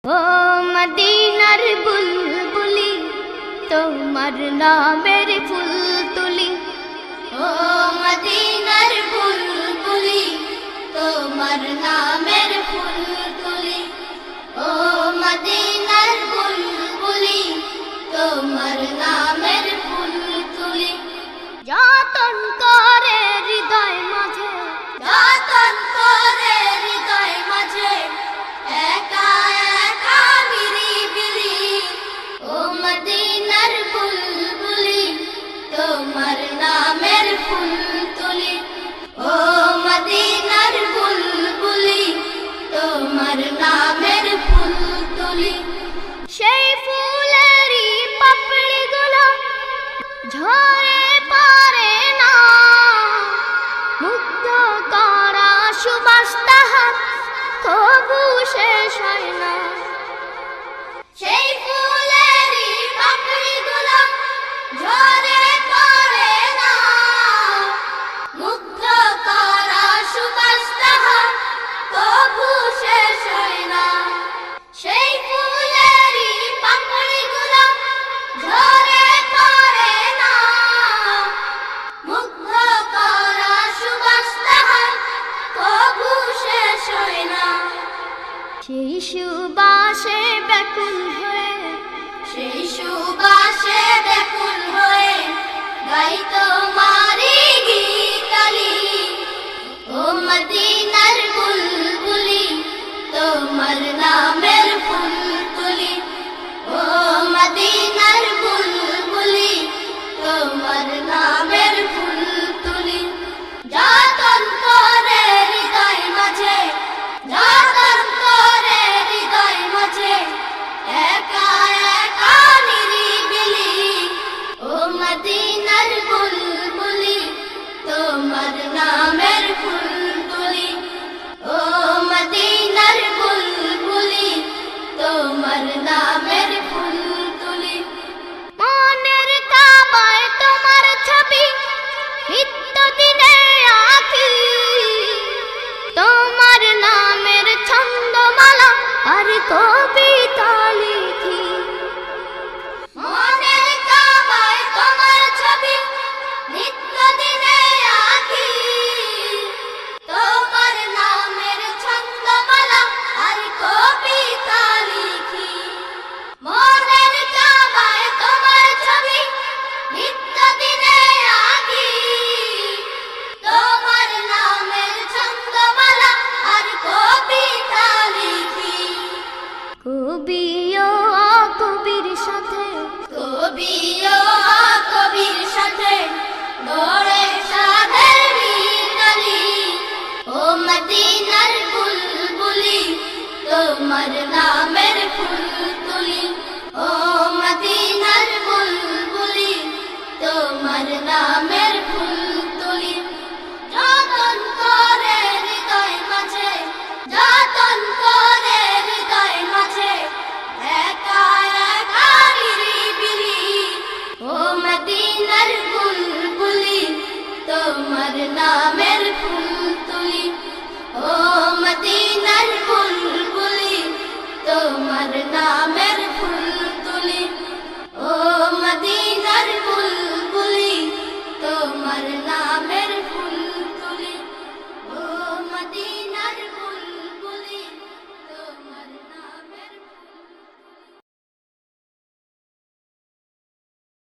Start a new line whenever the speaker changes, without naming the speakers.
ও মদিনার বুলবুলি তোমার নামের ফুল তুলি,
ও মদিনার বুলবুলি তোমার নামের ফুল তুলি, ও মদিনার বুলবুলি তোমার নামের ফুল তুলি।
যতন করে হৃদয় মাঝে,
যতন করে হৃদয় মাঝে, একা একা নিরিবিলি, ও মদিনার বুলবুলি তোমার নামের ফুল তুলি, ও মদিনার বুলবুলি তোমার নামের ফুল তুলি।
সেই ফুলেরই পাপড়িগুলো ঝরে পড়ে না, মুগ্ধ করা সুবাস তাহার তবু শেষ হয় না।
সেই ফুলেরই পাপড়িগুলো ঝরে পড়ে না, মুগ্ধ করা সুবাস তাহার তবু শেষ হয় না। সেই ফুলেরই পাপড়িগুলো ঝরে পড়ে না, মুগ্ধ করা সুবাস তাহার তবু শেষ হয় না।
সেই সুবাসে ব্যাকুল হয়ে,
সেই সুবাসে ব্যাকুল হয়ে গাই তোমারি গীতালি, ও মদিনার বুলবুলি তোমার নামের ফুল তুলি, ও মদিনার বুলবুলি তোমার নামের ফুল তুলি। যতন করে হৃদয় মাঝে, যতন করে হৃদয় মাঝে, একা একা নিরিবিলি, ও মদিনার বুলবুলি তোমার নামের ফুল তুলি, ও মদিনার বুলবুলি তোমার নামের ফুল তুলি।
মনের কাবায় তোমার ছবি নিত্য দিনে আঁকি, তোমার নামের ছন্দমালা আর কবিতা লিখি।
মনের কাবায় তোমার ছবি নিত্য দিনে আঁকি, তোমার নামের ছন্দমালা আর কবিতা লিখি। মনের কাবায় তোমার ছবি নিত্য দিনে আঁকি, তোমার নামের ছন্দমালা আর কবিতা লিখি।
কবিও কবির সাথে,
কবিও কবির সাথে গড়ে সাধের মিতালি, ও মদিনার বুলবুলি তোমার নামের ফুল তুলি, ও মদিনার বুলবুলি তোমার নামের ফুল তুলি। যতন করে হৃদয় মাঝে, যতন করে হৃদয় মাঝে, একা একা নিরিবিলি, ও মদিনার বুলবুলি তোমার নামের ফুল তুলি, ও মদিনার বুলবুলি তোমার নামের ফুল